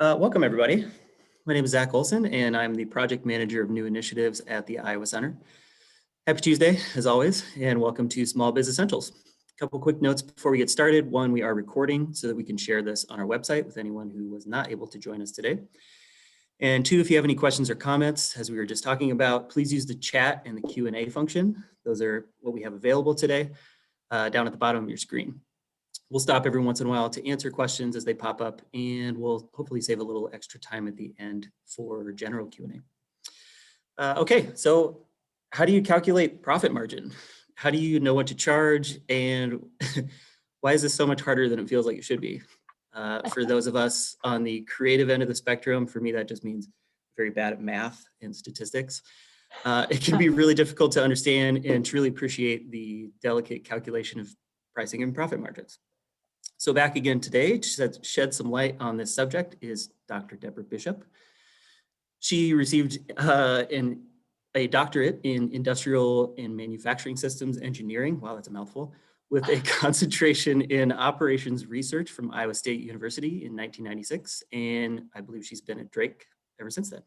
Welcome, everybody. My name is Zach Olson, and I'm the project manager of new initiatives at the Iowa Center. Happy Tuesday, as always, and welcome to Small Business Essentials. A couple quick notes before we get started. One, we are recording so that we can share this on our website with anyone who was not able to join us today. And two, if you have any questions or comments, as we were just talking about, please use the chat and the Q&A function. Those are what we have available today down at the bottom of your screen. We'll stop every once in a while to answer questions as they pop up, and we'll hopefully save a little extra time at the end for general Q&A. Okay, so how do you calculate profit margin? How do you know what to charge? And why is this so much harder than it feels like it should be? For those of us on the creative end of the spectrum, for me, that just means very bad at math and statistics. It can be really difficult to understand and truly appreciate the delicate calculation of pricing and profit margins. So back again today to shed some light on this subject is Dr. Deborah Bishop. She received a doctorate in industrial and manufacturing systems engineering, wow, that's a mouthful, with a concentration in operations research from Iowa State University in 1996, and I believe she's been at Drake ever since then.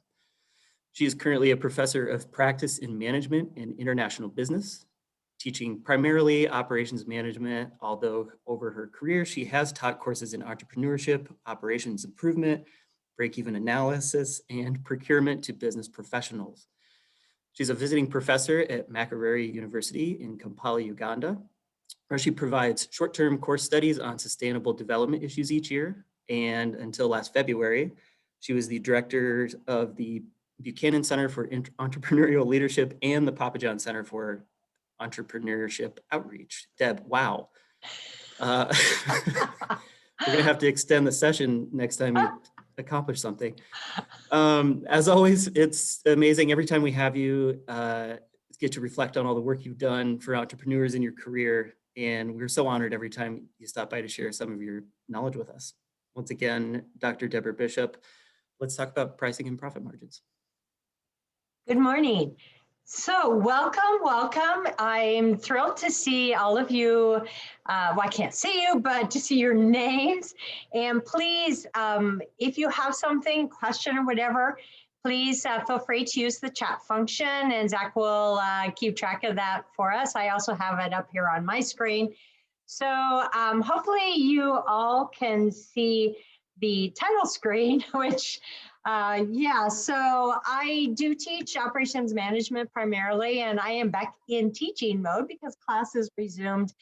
She is currently a professor of practice in management and international business, teaching primarily operations management, although over her career, she has taught courses in entrepreneurship, operations improvement, break-even analysis, and procurement to business professionals. She's a visiting professor at Makerere University in Kampala, Uganda, where she provides short-term course studies on sustainable development issues each year. And until last February, she was the director of the Buchanan Center for Entrepreneurial Leadership and the Papa John Center for Entrepreneurship Outreach. Deb, wow. We're gonna have to extend the session next time you accomplish something. As always, it's amazing every time we have you get to reflect on all the work you've done for entrepreneurs in your career. And we're so honored every time you stop by to share some of your knowledge with us. Once again, Dr. Deborah Bishop, let's talk about pricing and profit margins. Good morning. So welcome. I'm thrilled to see all of you. Well, I can't see you, but to see your names. And please, if you have something, question or whatever, please feel free to use the chat function, and Zach will keep track of that for us. I also have it up here on my screen. So hopefully you all can see the title screen, which so I do teach operations management primarily, and I am back in teaching mode because classes resumed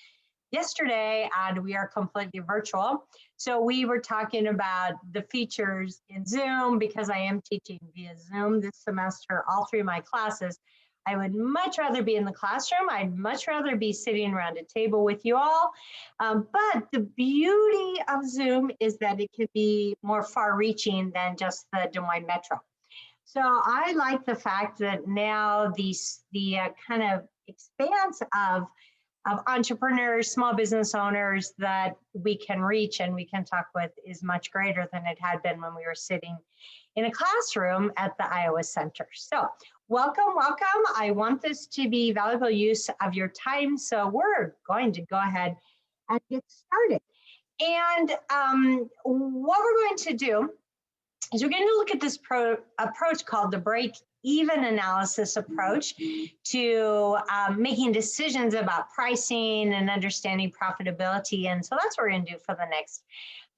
yesterday and we are completely virtual. So we were talking about the features in Zoom because I am teaching via Zoom this semester, all three of my classes. I would much rather be in the classroom. I'd much rather be sitting around a table with you all. But the beauty of Zoom is that it can be more far-reaching than just the Des Moines Metro. So I like the fact that now the kind of expanse of entrepreneurs, small business owners that we can reach and we can talk with is much greater than it had been when we were sitting in a classroom at the Iowa Center. So welcome. I want this to be valuable use of your time. So we're going to go ahead and get started. And what we're going to do is we're going to look at this approach called the break-even analysis approach to making decisions about pricing and understanding profitability. And so that's what we're going to do for the next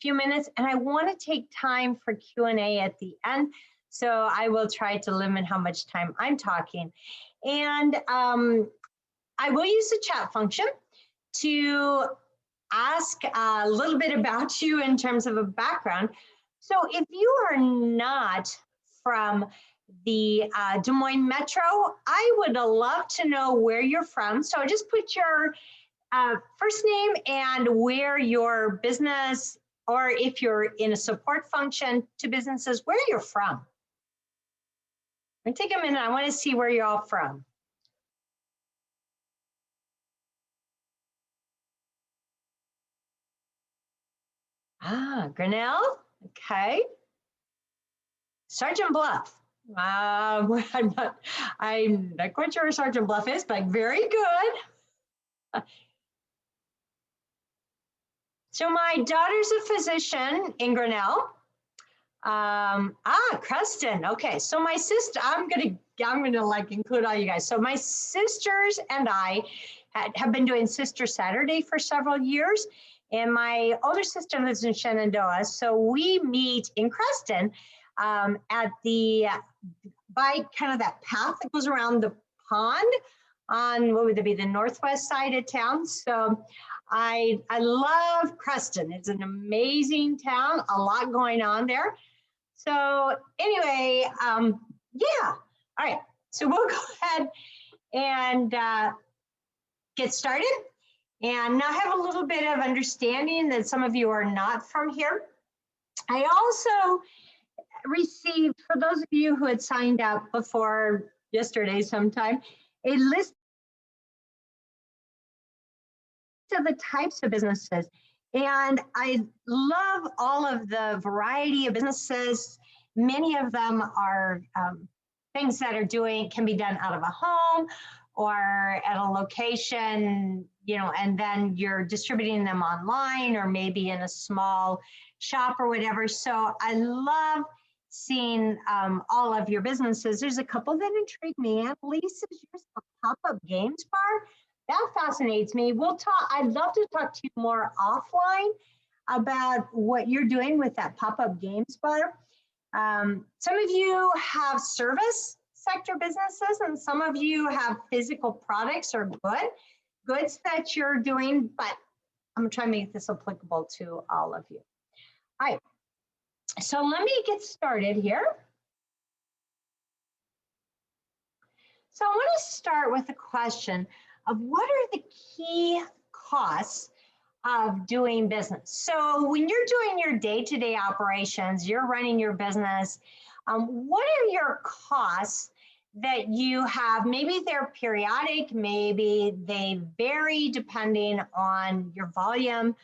few minutes. And I want to take time for Q&A at the end. So I will try to limit how much time I'm talking. And I will use the chat function to ask a little bit about you in terms of a background. So if you are not from the Des Moines Metro, I would love to know where you're from. So just put your first name and where your business, or if you're in a support function to businesses, where you're from. I'm gonna take a minute. I want to see where you're all from. Grinnell, okay. Sergeant Bluff. I'm not quite sure where Sergeant Bluff is, but very good. So my daughter's a physician in Grinnell. Creston. Okay, so my sister, I'm gonna like include all you guys. So my sisters and I have been doing Sister Saturday for several years, and my older sister lives in Shenandoah, so we meet in Creston at the by kind of that path that goes around the pond on what would it be, the northwest side of town. So I love Creston. It's an amazing town, a lot going on there. So anyway, yeah, all right. So we'll go ahead and get started. And now I have a little bit of understanding that some of you are not from here. I also received, for those of you who had signed up before yesterday sometime, a list of the types of businesses. And I love all of the variety of businesses. Many of them are things that can be done out of a home or at a location, you know, and then you're distributing them online or maybe in a small shop or whatever. So I love seeing all of your businesses. There's a couple that intrigue me. Aunt Lisa's yours, a pop-up games bar. That fascinates me. We'll talk. I'd love to talk to you more offline about what you're doing with that pop-up games bar. Some of you have service sector businesses, and some of you have physical products or goods that you're doing, but I'm gonna try to make this applicable to all of you. All right, so let me get started here. So I want to start with a question of what are the key costs of doing business. So when you're doing your day-to-day operations, you're running your business, what are your costs that you have? Maybe they're periodic, maybe they vary depending on your volume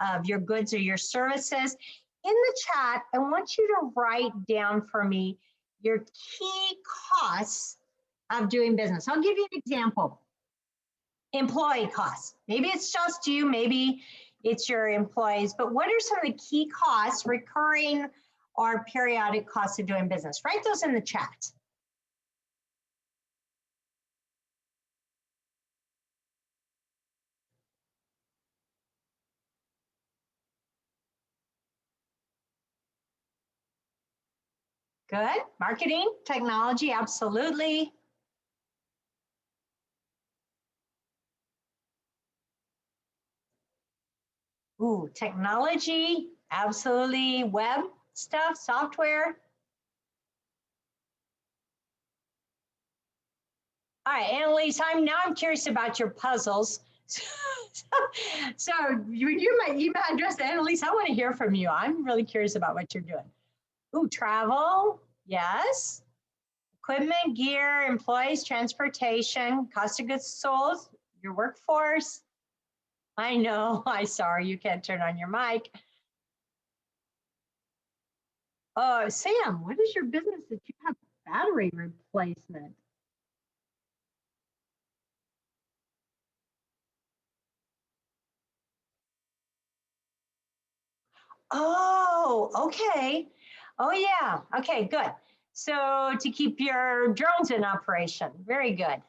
of your goods or your services. In the chat, I want you to write down for me your key costs of doing business. I'll give you an example. Employee costs. Maybe it's just you, maybe it's your employees, but what are some of the key costs, recurring or periodic costs of doing business? Write those in the chat. Good. Marketing, technology, absolutely. Ooh, technology, absolutely. Web stuff, software. All right, Annalise, now I'm curious about your puzzles. So you my email address, Annalise, I want to hear from you. I'm really curious about what you're doing. Ooh, travel, yes. Equipment, gear, employees, transportation, cost of goods sold, your workforce. I know, I'm sorry, you can't turn on your mic. Oh, Sam, what is your business that you have battery replacement? Oh, okay. Oh, yeah. Okay, good. So to keep your drones in operation. Very good.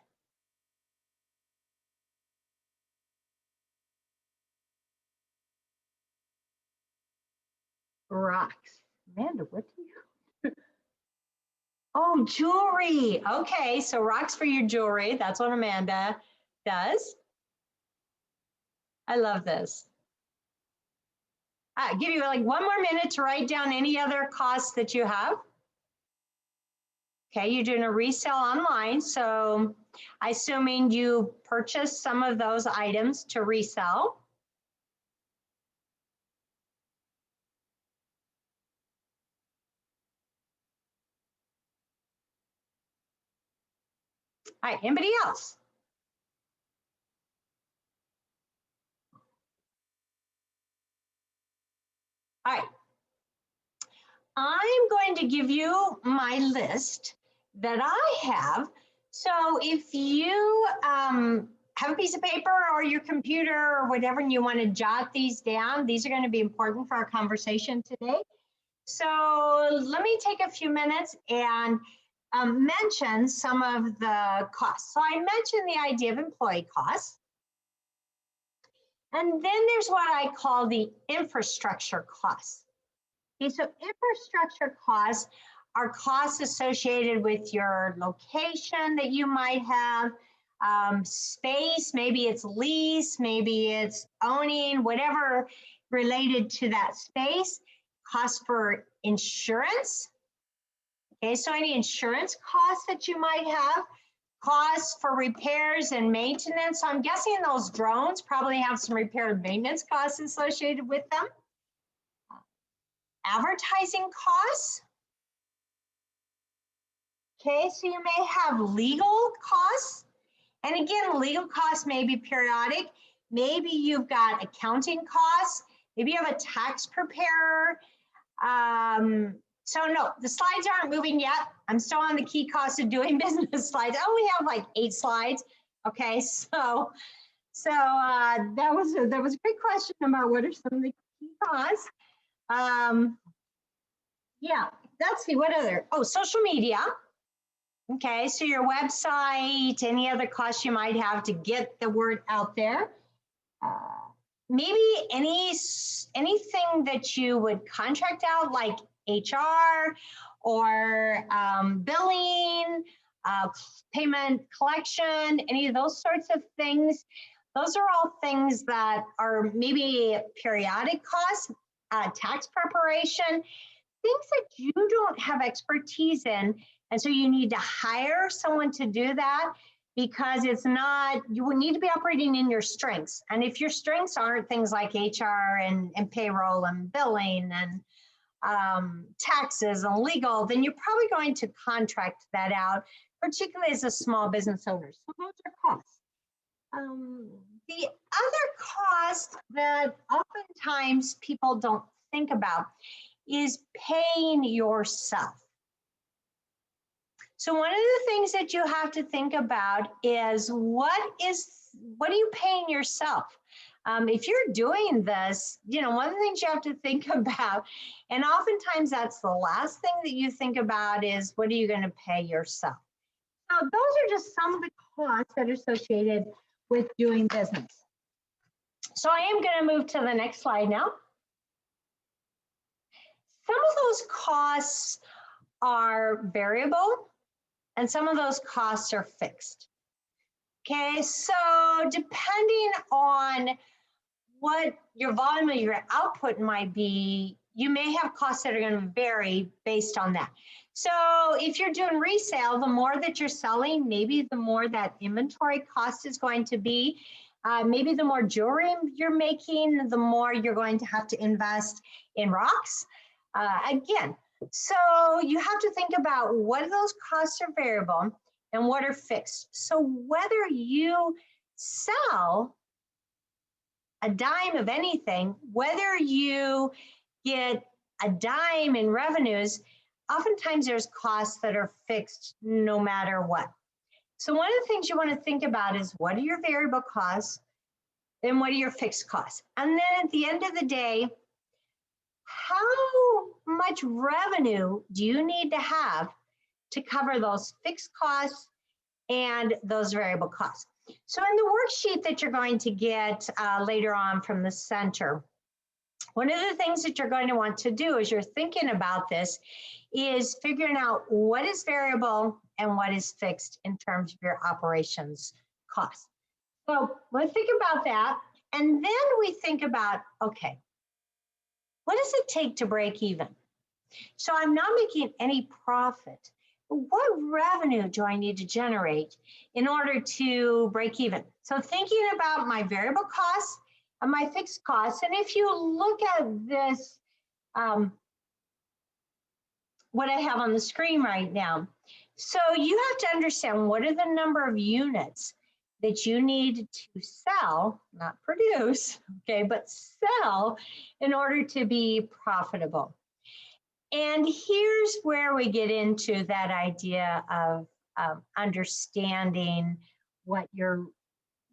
Rocks. Amanda, what do you? Oh, jewelry. Okay, so rocks for your jewelry. That's what Amanda does. I love this. Give you like 1 more minute to write down any other costs that you have. Okay, you're doing a resale online, so I assuming you purchased some of those items to resell. All right, anybody else? All right. I'm going to give you my list that I have. So if you have a piece of paper or your computer or whatever, and you want to jot these down, these are going to be important for our conversation today. So let me take a few minutes and mention some of the costs. So I mentioned the idea of employee costs. And then there's what I call the infrastructure costs. Okay, so infrastructure costs are costs associated with your location that you might have, space, maybe it's lease, maybe it's owning, whatever related to that space. Costs for insurance. Okay, so any insurance costs that you might have, costs for repairs and maintenance. So I'm guessing those drones probably have some repair and maintenance costs associated with them. Advertising costs. Okay, so you may have legal costs. And again, legal costs may be periodic. Maybe you've got accounting costs. Maybe you have a tax preparer. So no, the slides aren't moving yet. I'm still on the key costs of doing business slides. I only have like 8 slides. Okay, so that was a great question about what are some of the key costs. Yeah, let's see, what other? Oh, social media. Okay, so your website, any other costs you might have to get the word out there. Maybe anything that you would contract out, like HR or billing, payment collection, any of those sorts of things. Those are all things that are maybe periodic costs, tax preparation, things that you don't have expertise in. And so you need to hire someone to do that, because it's not, you would need to be operating in your strengths. And if your strengths aren't things like HR and payroll and billing and taxes and legal, then you're probably going to contract that out, particularly as a small business owner. So those are costs. The other cost that oftentimes people don't think about is paying yourself. So one of the things that you have to think about is what are you paying yourself? If you're doing this, one of the things you have to think about, and oftentimes that's the last thing that you think about, is what are you going to pay yourself? Now, those are just some of the costs that are associated with doing business. So I am going to move to the next slide now. Some of those costs are variable, and some of those costs are fixed. Okay, so depending on what your volume of your output might be, you may have costs that are going to vary based on that. So if you're doing resale, the more that you're selling, maybe the more that inventory cost is going to be. Maybe the more jewelry you're making, the more you're going to have to invest in rocks. Again, so you have to think about what of those costs are variable and what are fixed. So whether you sell a dime of anything, whether you get a dime in revenues, oftentimes there's costs that are fixed no matter what. So one of the things you want to think about is what are your variable costs, then what are your fixed costs? And then at the end of the day, how much revenue do you need to have to cover those fixed costs and those variable costs? So in the worksheet that you're going to get later on from the center, one of the things that you're going to want to do as you're thinking about this is figuring out what is variable and what is fixed in terms of your operations costs. So let's think about that. And then we think about, okay, what does it take to break even? So I'm not making any profit. What revenue do I need to generate in order to break even? So thinking about my variable costs and my fixed costs. And if you look at this, what I have on the screen right now, so you have to understand what are the number of units that you need to sell, not produce, okay, but sell in order to be profitable. And here's where we get into that idea of understanding what your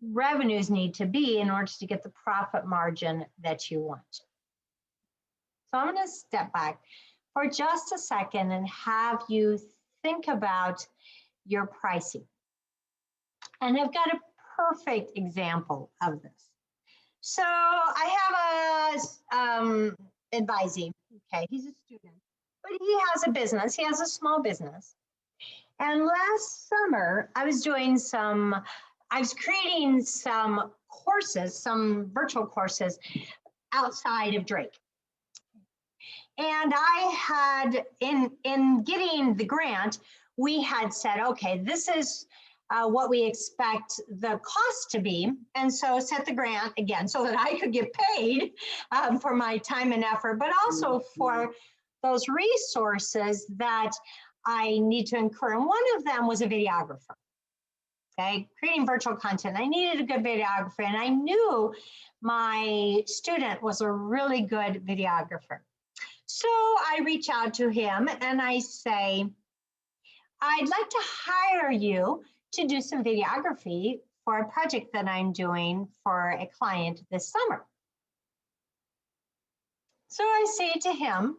revenues need to be in order to get the profit margin that you want. So I'm going to step back. for just a second and have you think about your pricing. And I've got a perfect example of this. So I have a advisee, okay, he's a student, but he has a business, he has a small business. And last summer, I was creating some courses, some virtual courses outside of Drake. And I had, in getting the grant, we had said, okay, this is what we expect the cost to be. And so set the grant again so that I could get paid for my time and effort, but also for those resources that I need to incur. And one of them was a videographer. Okay, creating virtual content. I needed a good videographer, and I knew my student was a really good videographer. So I reach out to him and I say, I'd like to hire you to do some videography for a project that I'm doing for a client this summer. So I say to him,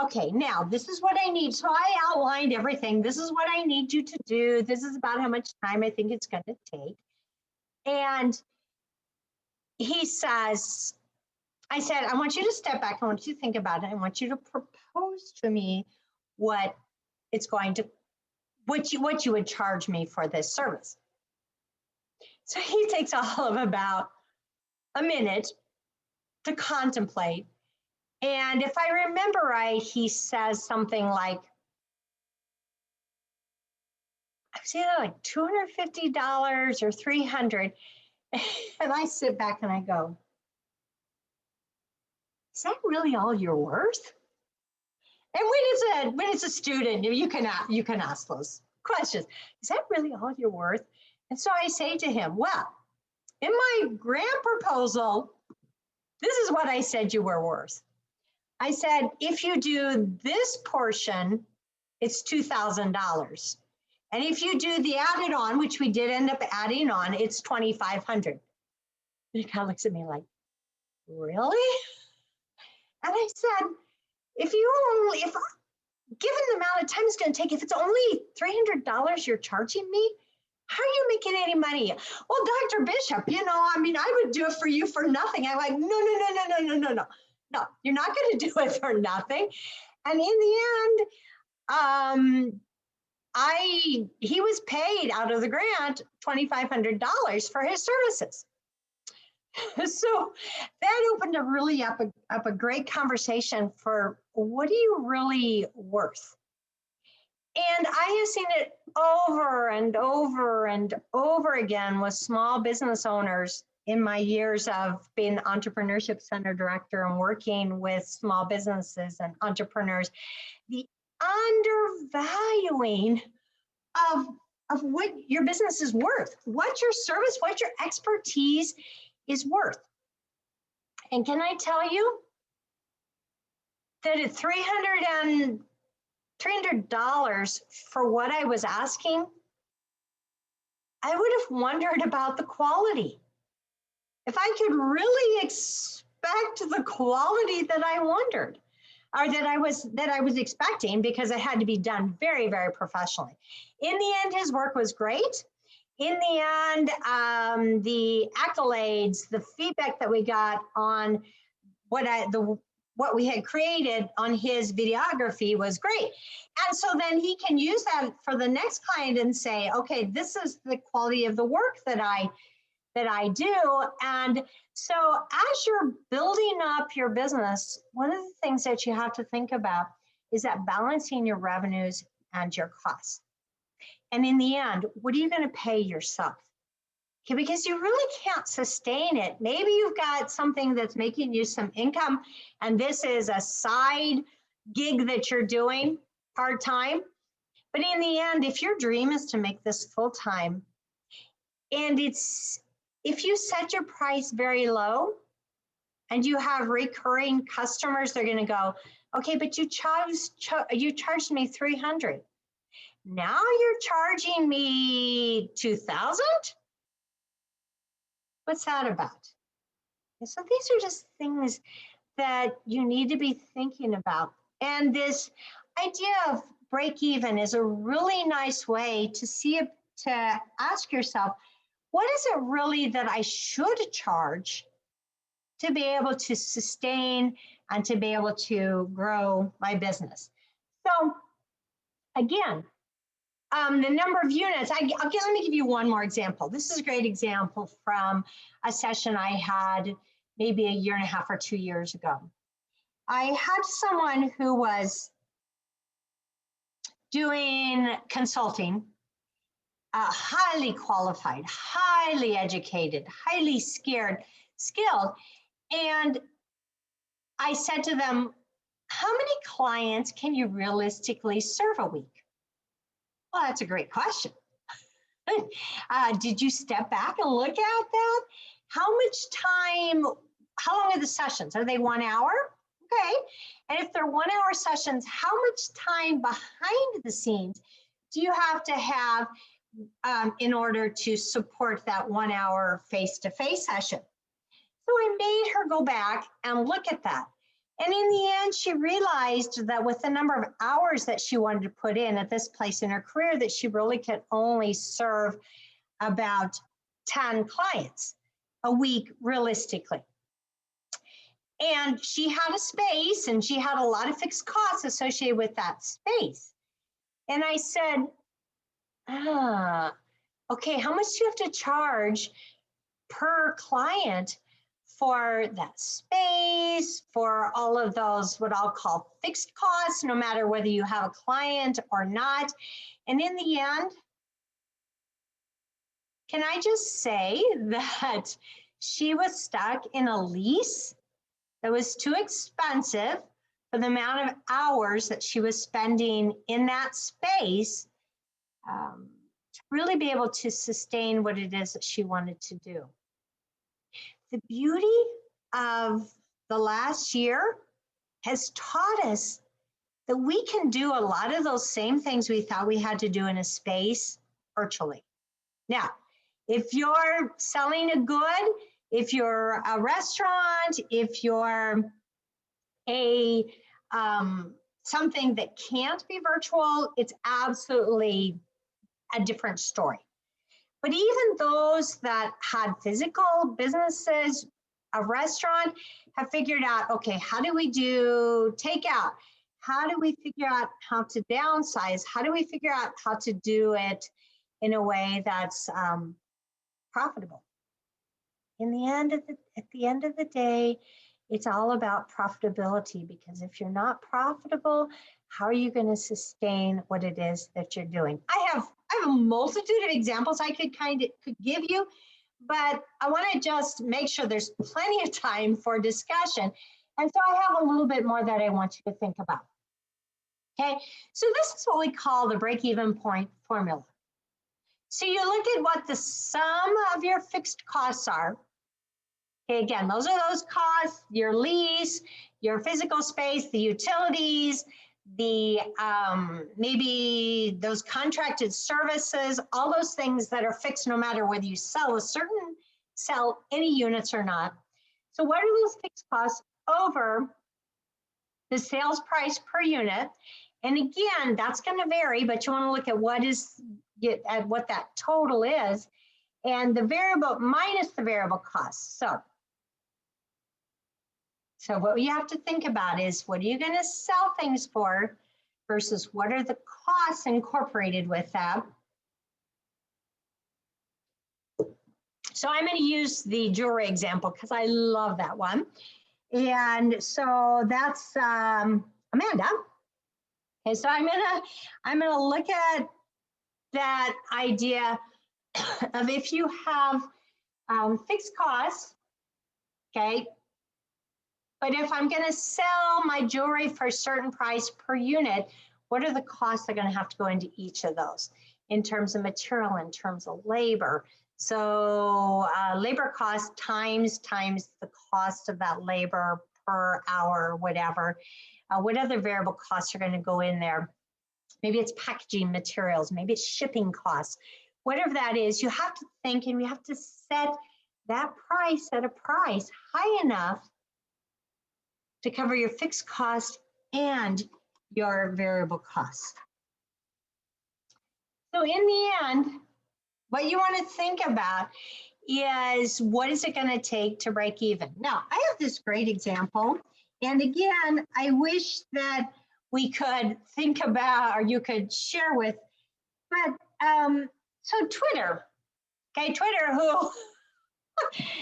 okay, now this is what I need. So I outlined everything. This is what I need you to do. This is about how much time I think it's going to take. And he says, I said, I want you to step back. I want you to think about it. I want you to propose to me what it's going to, what you would charge me for this service. So he takes all of about a minute to contemplate. And if I remember right, he says something like, I was either like $250 or $300. And I sit back and I go, is that really all you're worth? And when it's a student, you can ask those questions. Is that really all you're worth? And so I say to him, well, in my grant proposal, this is what I said you were worth. I said, if you do this portion, it's $2,000. And if you do the added on, which we did end up adding on, it's $2,500. And he kind of looks at me like, really? And I said, if given the amount of time it's going to take, if it's only $300 you're charging me, how are you making any money? Well, Dr. Bishop, I would do it for you for nothing. I'm like, no. No, you're not going to do it for nothing. And in the end, he was paid out of the grant $2,500 for his services. So that opened up a great conversation for what are you really worth? And I have seen it over and over and over again with small business owners in my years of being Entrepreneurship Center Director and working with small businesses and entrepreneurs, the undervaluing of what your business is worth, what your service, what your expertise is worth. And can I tell you that at $300 for what I was asking, I would have wondered about the quality. If I could really expect the quality that I wondered, or that I was expecting, because it had to be done very, very professionally. In the end, his work was great. In the end, the accolades, the feedback that we got on what we had created on his videography was great. And so then he can use that for the next client and say, okay, this is the quality of the work that I do. And so as you're building up your business, one of the things that you have to think about is that balancing your revenues and your costs. And in the end, what are you going to pay yourself? Okay, because you really can't sustain it. Maybe you've got something that's making you some income, and this is a side gig that you're doing part-time. But in the end, if your dream is to make this full-time, and if you set your price very low and you have recurring customers, they're going to go, okay, but you charged me $300. Now you're charging me $2,000? What's that about? And so these are just things that you need to be thinking about. And this idea of break even is a really nice way to to ask yourself, what is it really that I should charge to be able to sustain and to be able to grow my business? So again, the number of units, let me give you one more example. This is a great example from a session I had maybe a year and a half or 2 years ago. I had someone who was doing consulting, highly qualified, highly educated, highly skilled. And I said to them, how many clients can you realistically serve a week? Well, that's a great question. Did you step back and look at that? How much time, how long are the sessions? Are they 1 hour? Okay. And if they're 1 hour sessions, how much time behind the scenes do you have to have in order to support that 1 hour face-to-face session? So I made her go back and look at that. And in the end, she realized that with the number of hours that she wanted to put in at this place in her career, that she really could only serve about 10 clients a week realistically. And she had a space and she had a lot of fixed costs associated with that space. And I said, okay, how much do you have to charge per client for that space, for all of those, what I'll call fixed costs, no matter whether you have a client or not? And in the end, can I just say that she was stuck in a lease that was too expensive for the amount of hours that she was spending in that space to really be able to sustain what it is that she wanted to do. The beauty of the last year has taught us that we can do a lot of those same things we thought we had to do in a space virtually. Now, if you're selling a good, if you're a restaurant, if you're a something that can't be virtual, it's absolutely a different story. But even those that had physical businesses, a restaurant, have figured out, okay, how do we do takeout? How do we figure out how to downsize? How do we figure out how to do it in a way that's profitable? At the end of the day, it's all about profitability, because if you're not profitable, how are you going to sustain what it is that you're doing? I have a multitude of examples I could give you, but I want to just make sure there's plenty of time for discussion. And so I have a little bit more that I want you to think about. Okay, so this is what we call the break-even point formula. So you look at what the sum of your fixed costs are. Okay, again, those are those costs, your lease, your physical space, the utilities, the maybe those contracted services, all those things that are fixed no matter whether you sell any units or not. So what are those fixed costs over the sales price per unit? And again, that's going to vary, but you want to look at what that total is, and the variable minus the variable costs. So what you have to think about is, what are you going to sell things for versus what are the costs incorporated with that? So I'm going to use the jewelry example because I love that one. And so that's Amanda. Okay, so I'm gonna look at that idea of, if you have fixed costs, okay, but if I'm going to sell my jewelry for a certain price per unit, what are the costs that are going to have to go into each of those in terms of material, in terms of labor? So labor cost times the cost of that labor per hour, whatever. What other variable costs are going to go in there? Maybe it's packaging materials, maybe it's shipping costs. Whatever that is, you have to think, and we have to set that price at a price high enough to cover your fixed cost and your variable costs. So in the end, what you want to think about is what is it going to take to break even? Now, I have this great example. And again, I wish that we could think about, or you could share with, but so Twitter, okay, Twitter, who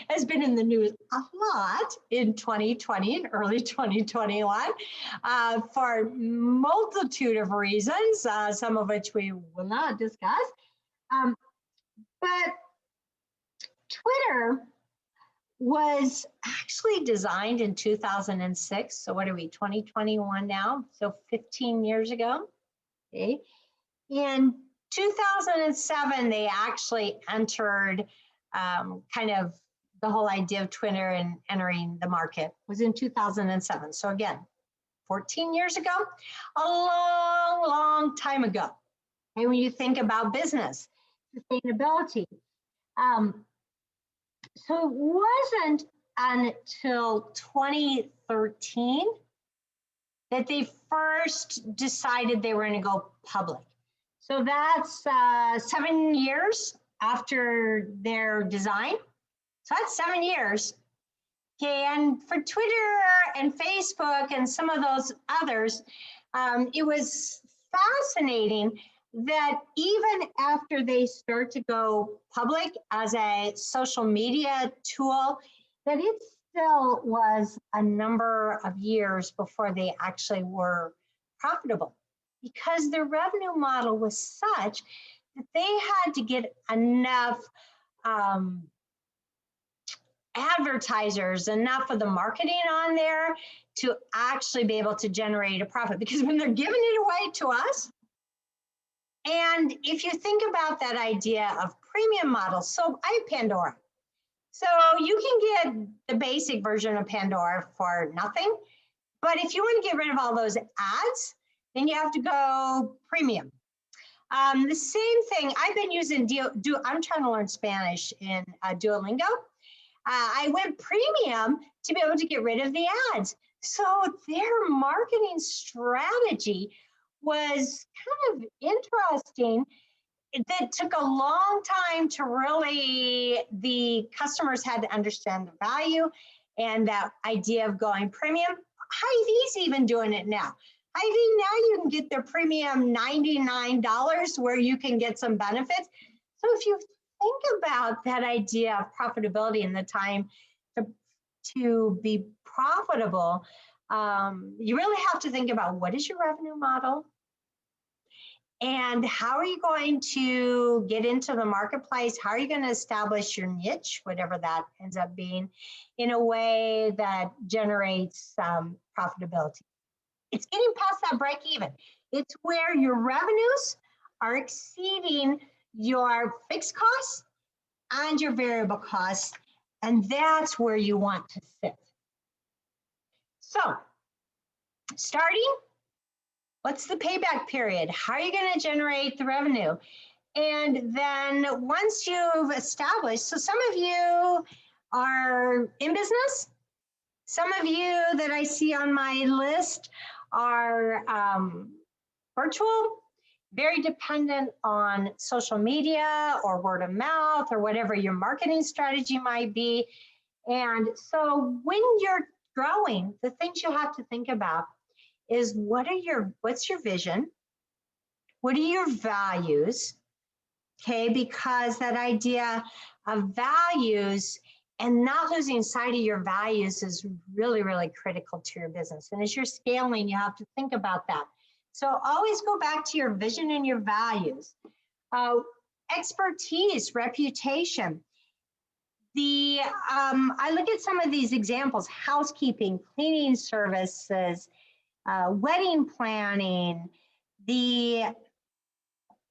has been in the news a lot in 2020 and early 2021 for multitude of reasons, some of which we will not discuss. But Twitter was actually designed in 2006. So what are we, 2021 now? So 15 years ago, okay? In 2007, they actually entered kind of the whole idea of Twitter and entering the market was in 2007. So again, 14 years ago, a long, long time ago. And when you think about business, sustainability, so it wasn't until 2013 that they first decided they were going to go public. So that's 7 years after their design. So that's 7 years. Okay, and for Twitter and Facebook and some of those others, it was fascinating that even after they start to go public as a social media tool, that it still was a number of years before they actually were profitable, because their revenue model was such that they had to get enough advertisers, enough of the marketing on there to actually be able to generate a profit. Because when they're giving it away to us, and if you think about that idea of premium models, so I have Pandora. So you can get the basic version of Pandora for nothing. But if you want to get rid of all those ads, then you have to go premium. The same thing, I've been using, I'm trying to learn Spanish in Duolingo. I went premium to be able to get rid of the ads. So their marketing strategy was kind of interesting. That took a long time to really, the customers had to understand the value and that idea of going premium. Hy-Vee's even doing it now. Hy-Vee, now you can get their premium $99 where you can get some benefits. So if you think about that idea of profitability and the time to be profitable, you really have to think about what is your revenue model and how are you going to get into the marketplace? How are you going to establish your niche, whatever that ends up being, in a way that generates profitability? It's getting past that break even. It's where your revenues are exceeding your fixed costs and your variable costs, and that's where you want to sit. So, starting, what's the payback period? How are you going to generate the revenue? And then once you've established, so some of you are in business. Some of you that I see on my list are virtual, very dependent on social media or word of mouth or whatever your marketing strategy might be. And so when you're growing, the things you have to think about is what's your vision? What are your values? Okay, because that idea of values and not losing sight of your values is really, really critical to your business. And as you're scaling, you have to think about that. So always go back to your vision and your values. Expertise, reputation. I look at some of these examples: housekeeping, cleaning services, wedding planning, the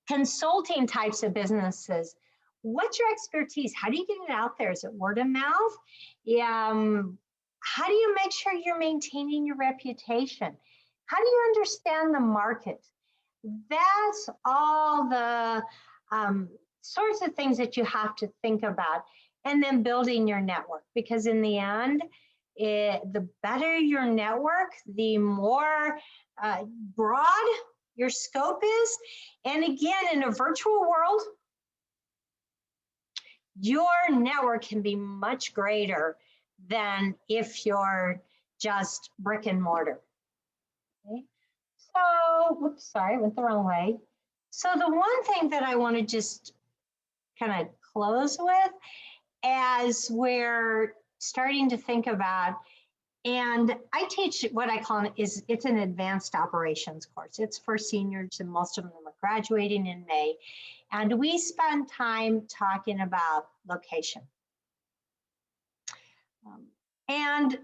consulting types of businesses. What's your expertise? How do you get it out there? Is it word of mouth? How do you make sure you're maintaining your reputation? How do you understand the market? That's all the sorts of things that you have to think about. And then building your network, because in the end, The better your network, the more broad your scope is. And again, in a virtual world, your network can be much greater than if you're just brick and mortar. Okay. So, whoops, sorry, I went the wrong way. So the one thing that I want to just kind of close with as we're starting to think about, and I teach what I call it's an advanced operations course. It's for seniors, and most of them are graduating in May. And we spend time talking about location. And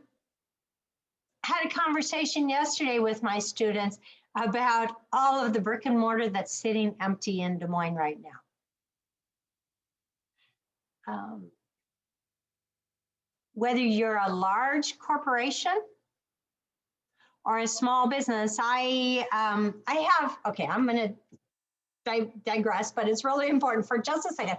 had a conversation yesterday with my students about all of the brick and mortar that's sitting empty in Des Moines right now. Whether you're a large corporation or a small business, I have, okay, I'm gonna digress, but it's really important for just a second.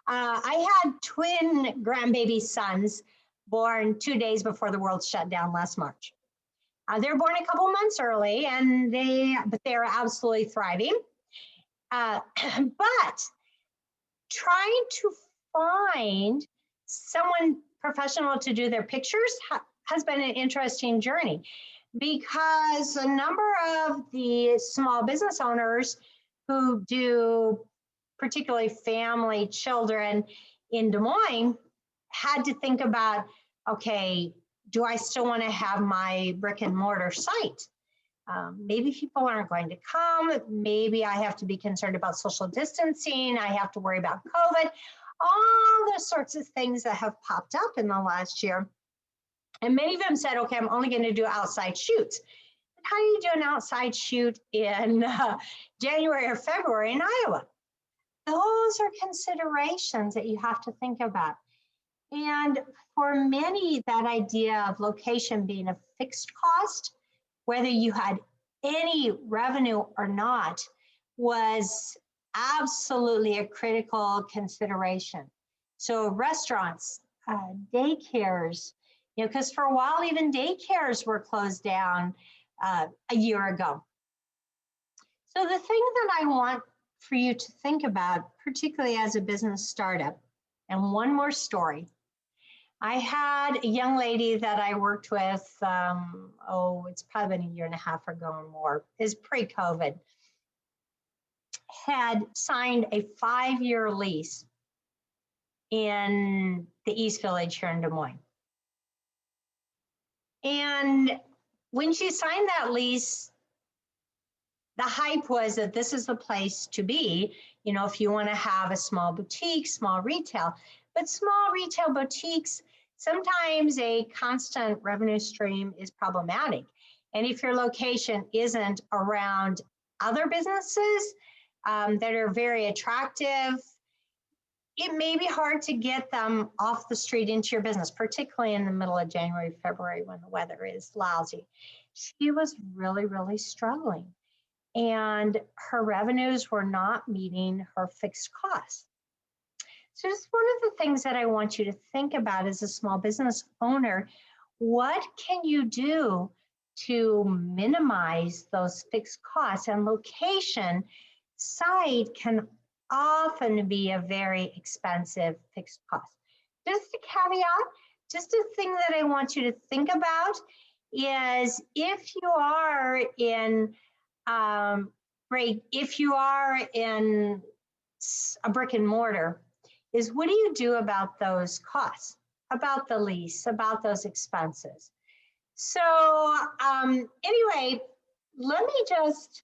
I had twin grandbaby sons born 2 days before the world shut down last March. They were born a couple months early, and but they are absolutely thriving. But trying to find someone professional to do their pictures has been an interesting journey, because a number of the small business owners who do particularly family children in Des Moines had to think about, okay, do I still want to have my brick and mortar site? Maybe people aren't going to come. Maybe I have to be concerned about social distancing. I have to worry about COVID, all those sorts of things that have popped up in the last year. And many of them said, okay, I'm only going to do outside shoots. How do you do an outside shoot in January or February in Iowa? Those are considerations that you have to think about. And for many, that idea of location being a fixed cost, whether you had any revenue or not, was absolutely a critical consideration. So restaurants, daycares, because for a while, even daycares were closed down a year ago. So the thing that I want for you to think about, particularly as a business startup, and one more story. I had a young lady that I worked with, it's probably been a year and a half ago or more, is pre-COVID, had signed a 5-year lease in the East Village here in Des Moines. And when she signed that lease, the hype was that this is the place to be, if you want to have a small boutique, small retail. But small retail boutiques, sometimes a constant revenue stream is problematic. And if your location isn't around other businesses that are very attractive, it may be hard to get them off the street into your business, particularly in the middle of January, February, when the weather is lousy. She was really, really struggling. And her revenues were not meeting her fixed costs. So just one of the things that I want you to think about as a small business owner, what can you do to minimize those fixed costs? And location, site can often be a very expensive fixed cost. Just a caveat, just a thing that I want you to think about is if you are in if you are in a brick and mortar, is what do you do about those costs, about the lease, about those expenses? So anyway, let me just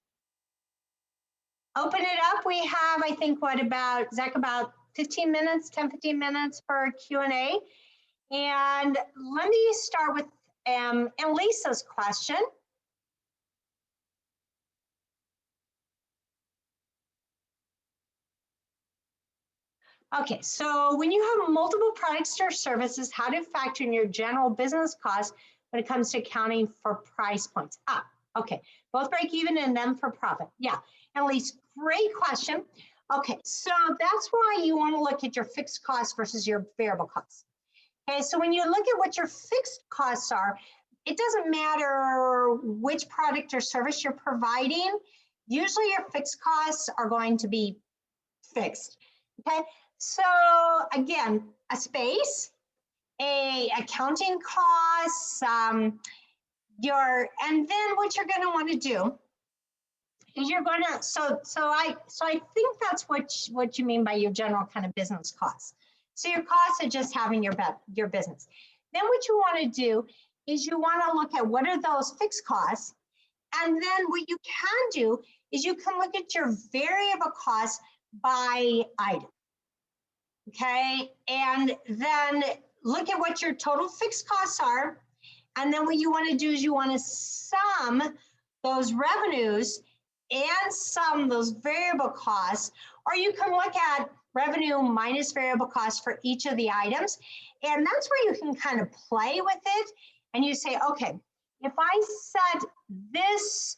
open it up. We have, I think, Zach, about 15 minutes, 10, 15 minutes for Q&A. And let me start with Lisa's question. Okay, so when you have multiple products or services, how to factor in your general business costs when it comes to accounting for price points? Okay, both break even and then for profit. Yeah, Annalise, great question. Okay, so that's why you want to look at your fixed costs versus your variable costs. Okay, so when you look at what your fixed costs are, it doesn't matter which product or service you're providing. Usually your fixed costs are going to be fixed. Okay, so again, a space, a accounting costs, and then what you're going to want to do is you're going to so I think that's what you mean by your general kind of business costs. So your costs are just having your business. Then what you want to do is you want to look at what are those fixed costs, and then what you can do is you can look at your variable costs by item. Okay, and then look at what your total fixed costs are, and then what you want to do is you want to sum those revenues and sum those variable costs, or you can look at revenue minus variable costs for each of the items, and that's where you can kind of play with it, and you say, okay, if I set this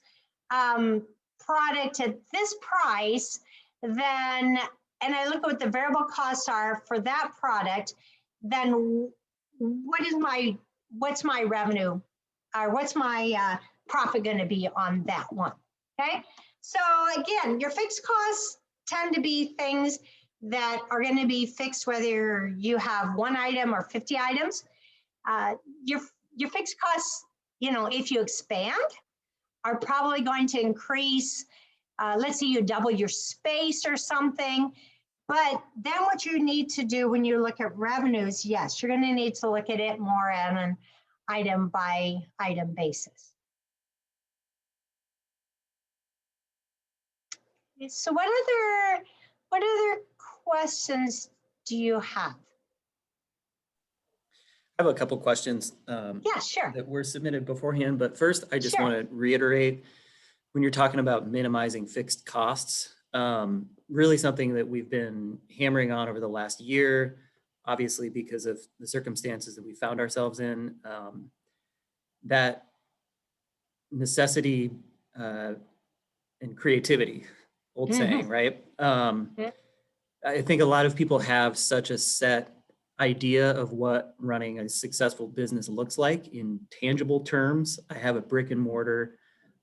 product at this price, then, and I look at what the variable costs are for that product, then what's my revenue, or what's my profit going to be on that one? Okay, so again, your fixed costs tend to be things that are going to be fixed whether you have one item or 50 items. Your fixed costs, if you expand, are probably going to increase. Let's say you double your space or something. But then what you need to do when you look at revenues, yes, you're going to need to look at it more on an item by item basis. So what other questions do you have? I have a couple questions Yeah, sure. that were submitted beforehand, but first I just Sure. want to reiterate, when you're talking about minimizing fixed costs, really something that we've been hammering on over the last year, obviously because of the circumstances that we found ourselves in, that necessity and creativity, old saying, right? I think a lot of people have such a set idea of what running a successful business looks like in tangible terms. I have a brick and mortar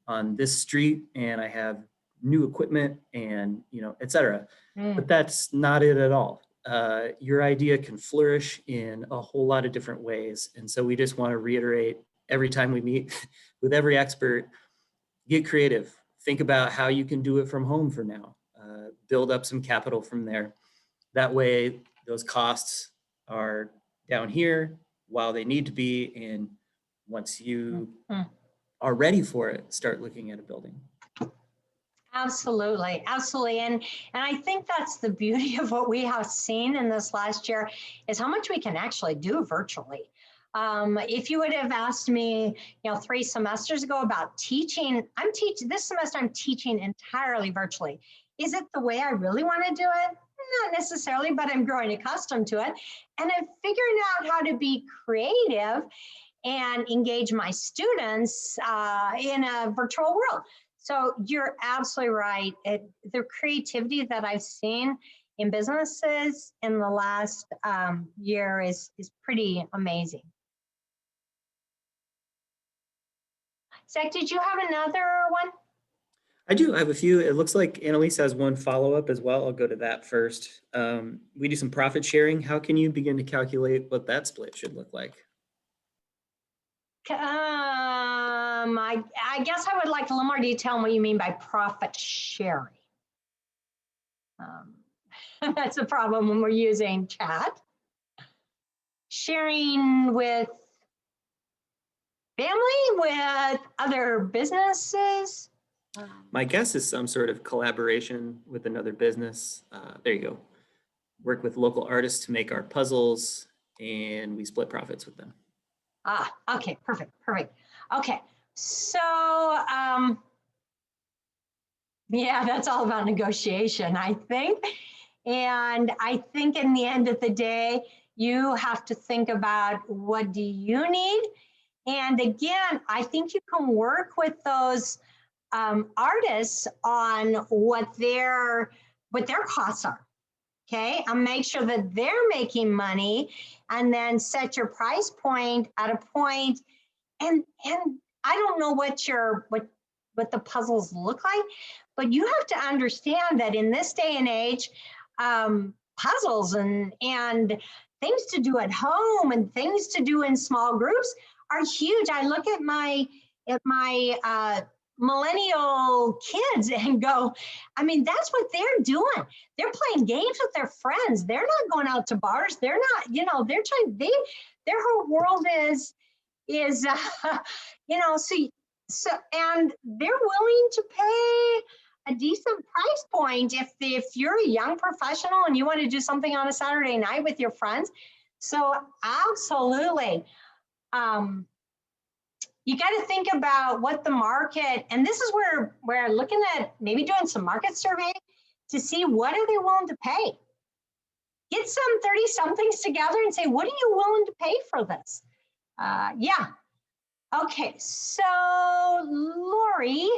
on this street and I have new equipment and, et cetera. But that's not it at all. Your idea can flourish in a whole lot of different ways. And so we just want to reiterate every time we meet with every expert, get creative. Think about how you can do it from home for now. Build up some capital from there. That way, those costs are down here while they need to be. And once you are ready for it, start looking at a building. Absolutely, absolutely. And I think that's the beauty of what we have seen in this last year is how much we can actually do virtually. If you would have asked me, 3 semesters ago about teaching, this semester I'm teaching entirely virtually. Is it the way I really want to do it? Not necessarily, but I'm growing accustomed to it. And I'm figuring out how to be creative and engage my students in a virtual world. So you're absolutely right. The creativity that I've seen in businesses in the last year is pretty amazing. Zach, did you have another one? I do. I have a few. It looks like Annalise has one follow-up as well. I'll go to that first. We do some profit sharing. How can you begin to calculate what that split should look like? I guess I would like a little more detail on what you mean by profit sharing. That's a problem when we're using chat. Sharing with family, with other businesses. My guess is some sort of collaboration with another business. There you go. Work with local artists to make our puzzles, and we split profits with them. Okay, perfect. Okay, so yeah, that's all about negotiation, I think. And I think in the end of the day, you have to think about what do you need. And again, I think you can work with those artists on what their costs are. Okay, and make sure that they're making money, and then set your price point at a point. And I don't know what what the puzzles look like, but you have to understand that in this day and age, puzzles and things to do at home and things to do in small groups are huge. I look at my millennial kids and go, I mean, that's what they're doing. They're playing games with their friends. They're not going out to bars. They're not, they're trying, their whole world is, so, and they're willing to pay a decent price point if you're a young professional and you want to do something on a Saturday night with your friends. So absolutely. You got to think about what the market, and this is where we're looking at maybe doing some market survey to see what are they willing to pay. Get some 30 somethings together and say, what are you willing to pay for this? Yeah. Okay, so Lori,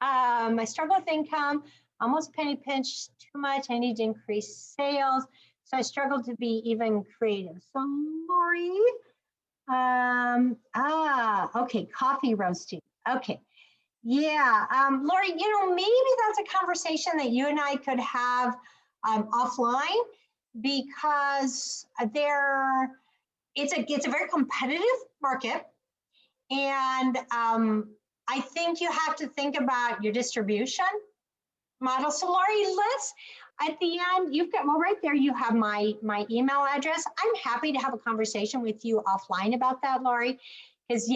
I struggle with income, almost penny pinched too much. I need to increase sales. So I struggle to be even creative. So Lori, okay, coffee roasting. Okay, yeah, Lori, maybe that's a conversation that you and I could have offline, because it's a very competitive market. And I think you have to think about your distribution model. So Lori, at the end, right there, you have my email address. I'm happy to have a conversation with you offline about that, Lori, because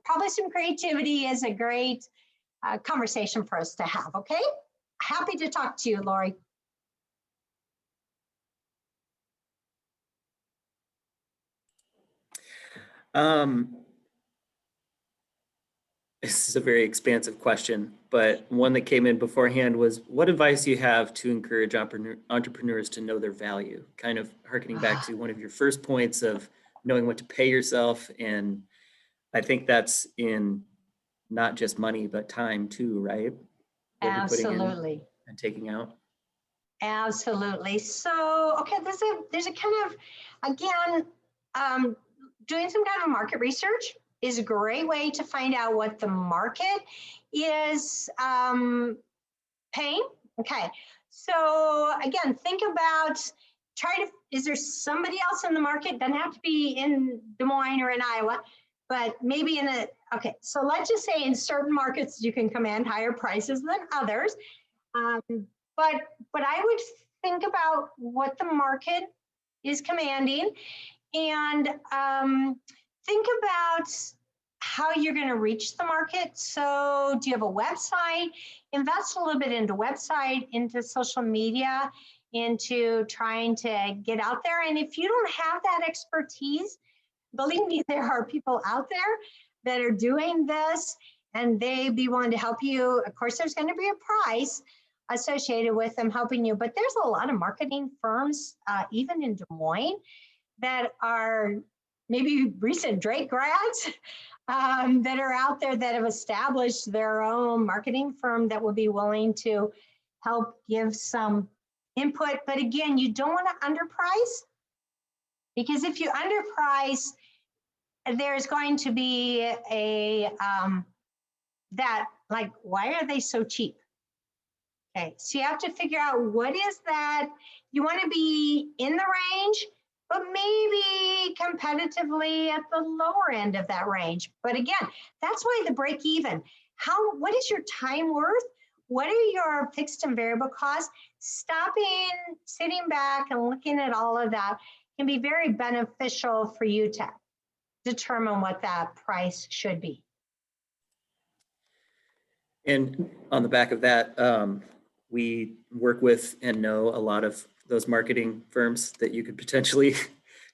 probably some creativity is a great conversation for us to have, okay? Happy to talk to you, Lori. This is a very expansive question, but one that came in beforehand was, what advice do you have to encourage entrepreneurs to know their value? Kind of harkening back to one of your first points of knowing what to pay yourself. And I think that's in not just money, but time too, right? What you're putting in Absolutely. and taking out. Absolutely. So, okay, there's a kind of, again, doing some kind of market research is a great way to find out what the market is paying. Okay, so again, think about, is there somebody else in the market? Doesn't have to be in Des Moines or in Iowa, but maybe okay, so let's just say in certain markets you can command higher prices than others. But I would think about what the market is commanding, and think about how you're going to reach the market. So do you have a website? Invest a little bit into website, into social media, into trying to get out there. And if you don't have that expertise, believe me, there are people out there that are doing this and they'd be willing to help you. Of course, there's going to be a price associated with them helping you, but there's a lot of marketing firms, even in Des Moines, that are maybe recent Drake grads that are out there that have established their own marketing firm that will be willing to help give some input. But again, you don't want to underprice, because if you underprice, there's going to be why are they so cheap? Okay, so you have to figure out what is that. You want to be in the range, but maybe competitively at the lower end of that range. But again, that's why the break even. What is your time worth? What are your fixed and variable costs? Stopping, sitting back and looking at all of that can be very beneficial for you to determine what that price should be. And on the back of that, we work with and know a lot of those marketing firms that you could potentially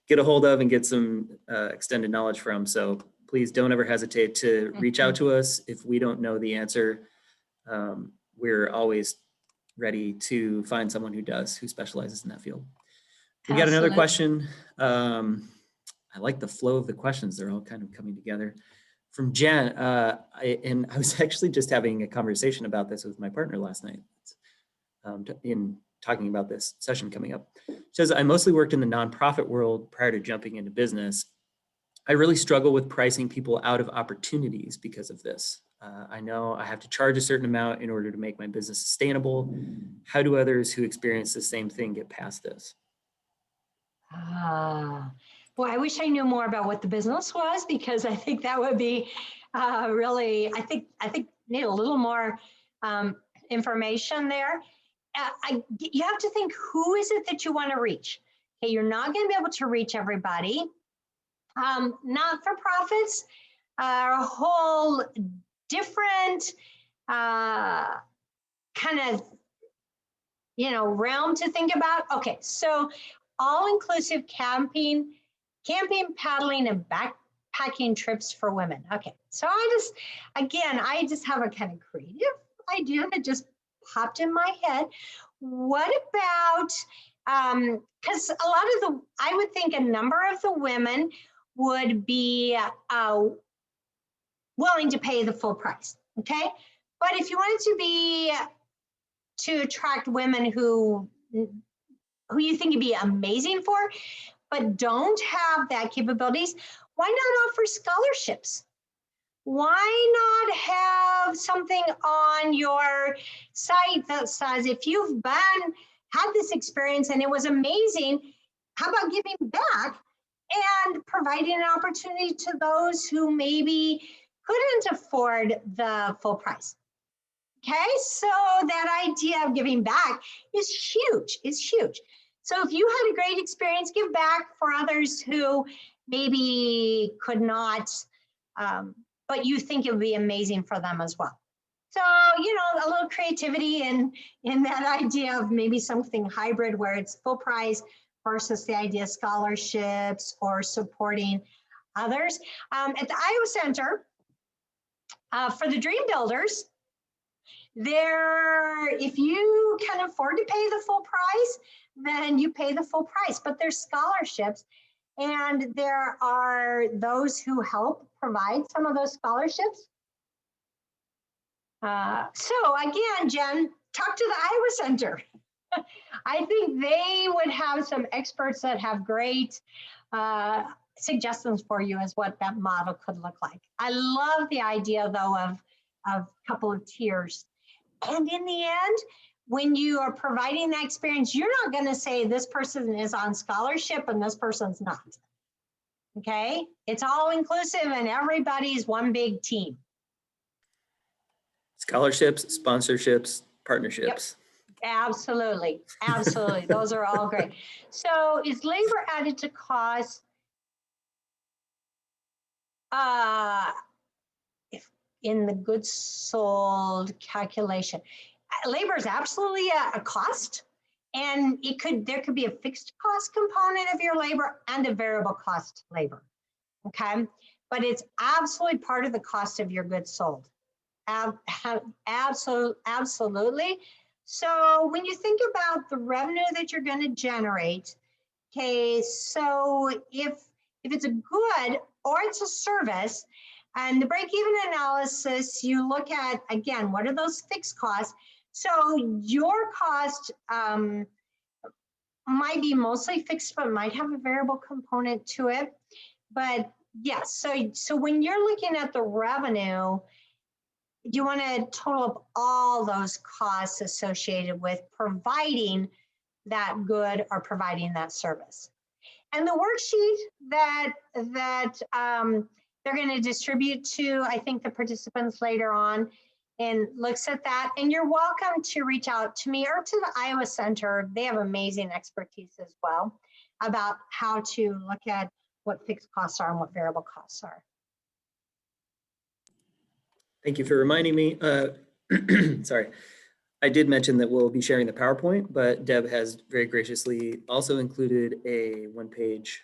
get a hold of and get some extended knowledge from. So please don't ever hesitate to reach out to us. If we don't know the answer, we're always ready to find someone who specializes in that field. We got another question. I like the flow of the questions. They're all kind of coming together. From Jen, I was actually just having a conversation about this with my partner last night. In talking about this session coming up. She says, I mostly worked in the nonprofit world prior to jumping into business. I really struggle with pricing people out of opportunities because of this. I know I have to charge a certain amount in order to make my business sustainable. How do others who experience the same thing get past this? Well, I wish I knew more about what the business was, because I think that would be really, I think need a little more information there. You have to think, who is it that you want to reach? Okay, you're not going to be able to reach everybody. Not-for-profits are a whole different kind of, realm to think about. Okay, so all-inclusive camping, paddling, and backpacking trips for women. Okay, so I just have a kind of creative idea that just popped in my head. What about, because I would think a number of the women would be willing to pay the full price, okay? But if you wanted to attract women who you think would be amazing for, but don't have that capabilities, why not offer scholarships? Why not have something on your site that says, if you've had this experience and it was amazing, how about giving back and providing an opportunity to those who maybe couldn't afford the full price? Okay, so that idea of giving back is huge, So if you had a great experience, give back for others who maybe could not, but you think it would be amazing for them as well. So, a little creativity in that idea of maybe something hybrid where it's full price versus the idea of scholarships or supporting others. At the Iowa Center, for the Dream Builders, if you can afford to pay the full price, then you pay the full price, but there's scholarships, and there are those who help provide some of those scholarships. So again, Jen, talk to the Iowa Center. I think they would have some experts that have great suggestions for you as what that model could look like. I love the idea, though, of a couple of tiers. And in the end, when you are providing that experience, you're not going to say this person is on scholarship and this person's not. Okay? It's all inclusive and everybody's one big team. Scholarships, sponsorships, partnerships. Yep. Absolutely. Those are all great. So is labor added to cost? If in the goods sold calculation, labor is absolutely a cost, and there could be a fixed cost component of your labor and a variable cost labor. Okay, but it's absolutely part of the cost of your goods sold. Absolutely. So when you think about the revenue that you're going to generate, okay, so if it's a good or it's a service, and the break-even analysis, you look at, again, what are those fixed costs? So your cost might be mostly fixed, but might have a variable component to it. But yes, so when you're looking at the revenue, you want to total up all those costs associated with providing that good or providing that service. And the worksheet that they're going to distribute to, I think, the participants later on, and looks at that. And you're welcome to reach out to me or to the Iowa Center. They have amazing expertise as well about how to look at what fixed costs are and what variable costs are. Thank you for reminding me. Sorry, I did mention that we'll be sharing the PowerPoint, but Deb has very graciously also included a one-page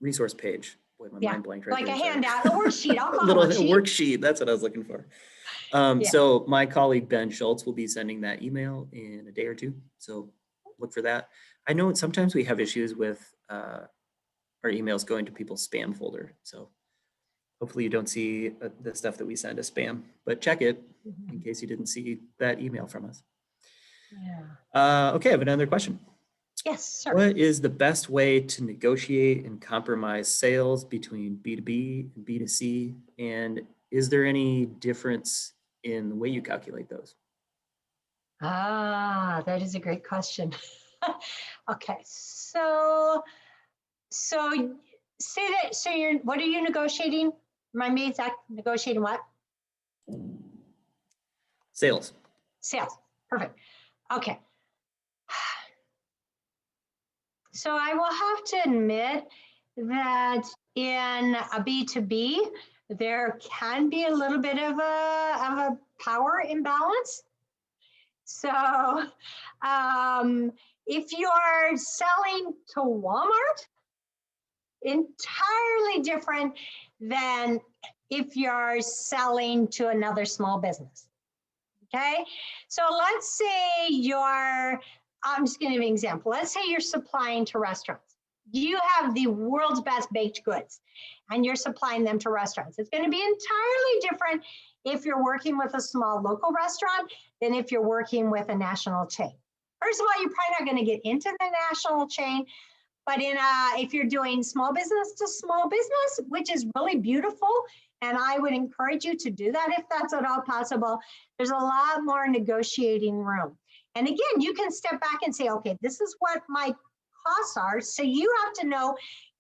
resource page. Boy, my mind blanked right like there. A handout, a worksheet. I'll call a little worksheet. That's what I was looking for. So my colleague Ben Schultz will be sending that email in a day or two. So look for that. I know sometimes we have issues with our emails going to people's spam folder. So Hopefully you don't see the stuff that we send as spam, but check it in case you didn't see that email from us. Yeah. Okay, I have another question. Yes, sir. What is the best way to negotiate and compromise sales between B2B and B2C? And is there any difference in the way you calculate those? That is a great question. Okay, so say that. So what are you negotiating? Remind me, Zach, negotiating what? Sales. Sales. Perfect. Okay. So I will have to admit that in a B2B, there can be a little bit of a power imbalance. So if you're selling to Walmart, entirely different than if you're selling to another small business. Okay, so let's say I'm just going to give you an example. Let's say you're supplying to restaurants. You have the world's best baked goods and you're supplying them to restaurants. It's going to be entirely different if you're working with a small local restaurant than if you're working with a national chain. First of all, you're probably not going to get into the national chain, but if you're doing small business to small business, which is really beautiful, and I would encourage you to do that if that's at all possible, there's a lot more negotiating room. And again, you can step back and say, okay, this is what my costs are. So you have to know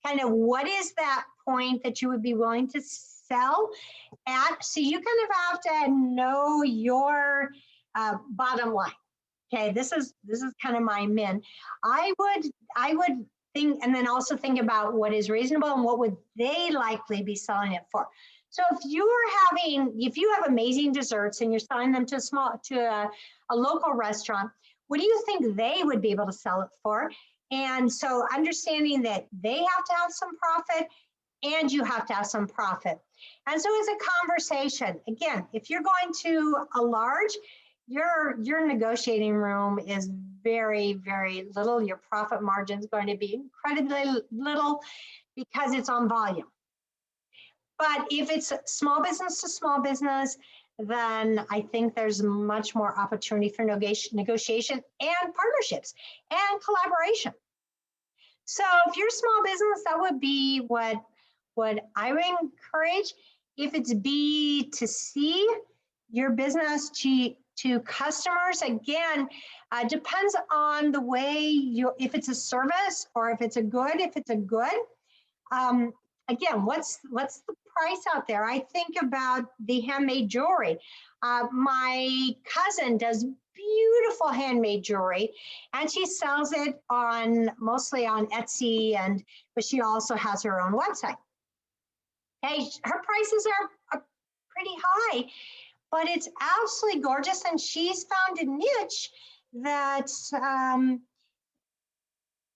kind of what is that point that you would be willing to sell at. So you kind of have to know your bottom line. Okay, this is kind of my min. I would think, and then also think about what is reasonable and what would they likely be selling it for. So if you have amazing desserts and you're selling them to a local restaurant, what do you think they would be able to sell it for? And so understanding that they have to have some profit and you have to have some profit. And so it's a conversation. Again, if you're going to a large, your negotiating room is very, very little. Your profit margin is going to be incredibly little because it's on volume. But if it's small business to small business, then I think there's much more opportunity for negotiation and partnerships and collaboration. So if you're a small business, that would be what I would encourage. If it's B2C, your business to customers, again, depends on the way if it's a service or if it's a good. If it's a good, again, what's the price out there? I think about the handmade jewelry. My cousin does beautiful handmade jewelry, and she sells it mostly on Etsy, but she also has her own website. Okay, her prices are pretty high, but it's absolutely gorgeous, and she's found a niche that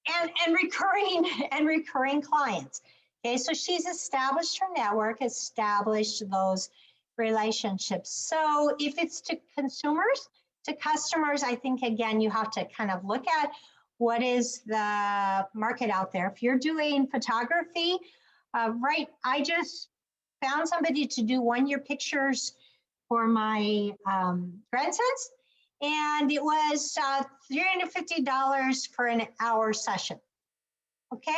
and recurring clients. Okay, so she's established her network, established those relationships. So if it's to consumers, to customers, I think, again, you have to kind of look at what is the market out there. If you're doing photography, right, I just found somebody to do one-year pictures for my grandsons, and it was $350 for an hour session. Okay,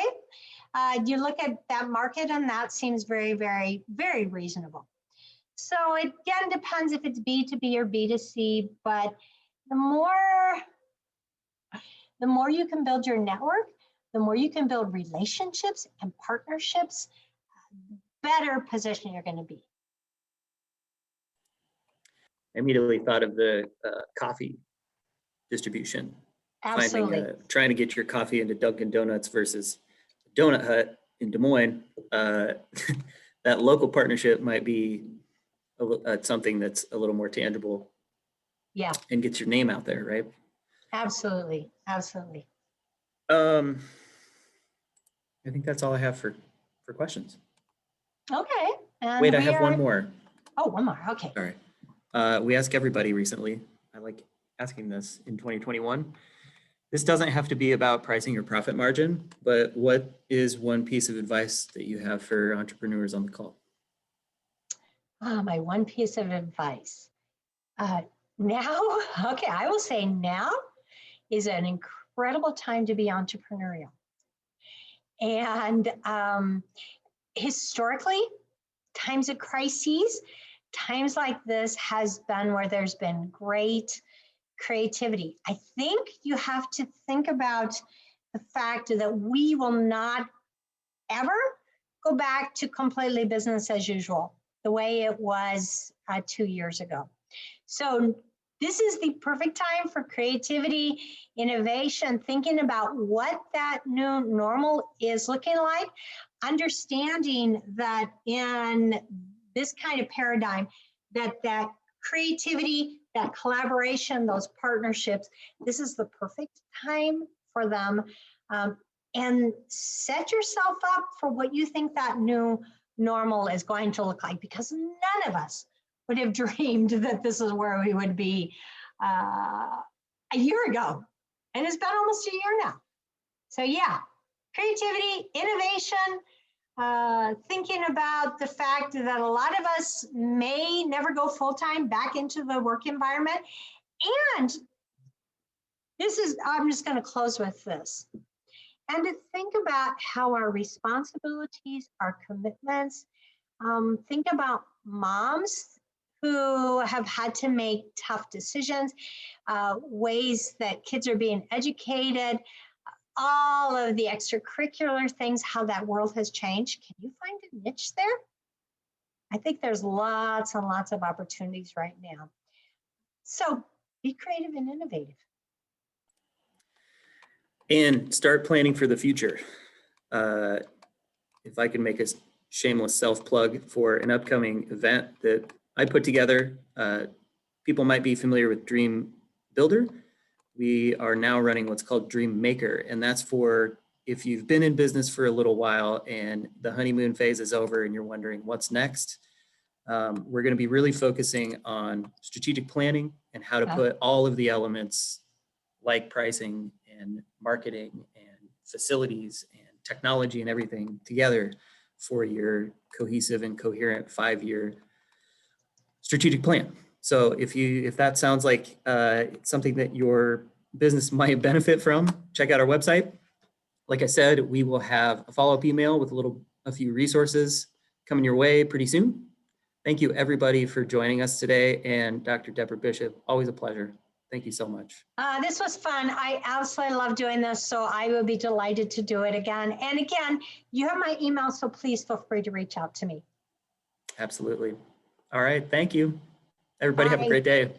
you look at that market, and that seems very, very, very reasonable. So it again depends if it's B2B or B2C, but the more you can build your network, the more you can build relationships and partnerships, better position you're going to be. I immediately thought of the coffee distribution. Absolutely. Trying to get your coffee into Dunkin' Donuts versus Donut Hut in Des Moines. That local partnership might be something that's a little more tangible. Yeah. And gets your name out there, right? Absolutely. Absolutely. I think that's all I have for questions. Okay. And wait, I have one more. Oh, one more. Okay. All right. We ask everybody recently. I like asking this in 2021. This doesn't have to be about pricing or profit margin, but what is one piece of advice that you have for entrepreneurs on the call? My one piece of advice. Now, okay, I will say now is an incredible time to be entrepreneurial. And historically, times of crises, times like this has been where there's been great creativity. I think you have to think about the fact that we will not ever go back to completely business as usual, the way it was 2 years ago. So this is the perfect time for creativity, innovation, thinking about what that new normal is looking like, understanding that in this kind of paradigm, that creativity, that collaboration, those partnerships, this is the perfect time for them. And set yourself up for what you think that new normal is going to look like, because none of us would have dreamed that this is where we would be a year ago. And it's been almost a year now. So yeah, creativity, innovation, thinking about the fact that a lot of us may never go full-time back into the work environment. And this is, I'm just going to close with this. And to think about how our responsibilities, our commitments, think about moms who have had to make tough decisions, ways that kids are being educated, all of the extracurricular things, how that world has changed. Can you find a niche there? I think there's lots and lots of opportunities right now. So be creative and innovative. And start planning for the future. If I can make a shameless self-plug for an upcoming event that I put together, people might be familiar with Dream Builder. We are now running what's called Dream Maker, and that's for if you've been in business for a little while and the honeymoon phase is over and you're wondering what's next. We're going to be really focusing on strategic planning and how to put all of the elements like pricing and marketing and facilities and technology and everything together for your cohesive and coherent 5-year strategic plan. So if that sounds like something that your business might benefit from, check out our website. Like I said, we will have a follow-up email with a few resources coming your way pretty soon. Thank you everybody for joining us today. And Dr. Deborah Bishop, always a pleasure. Thank you so much. This was fun. I absolutely love doing this, so I will be delighted to do it again. And again, you have my email, so please feel free to reach out to me. Absolutely. All right. Thank you. Everybody Bye. have a great day.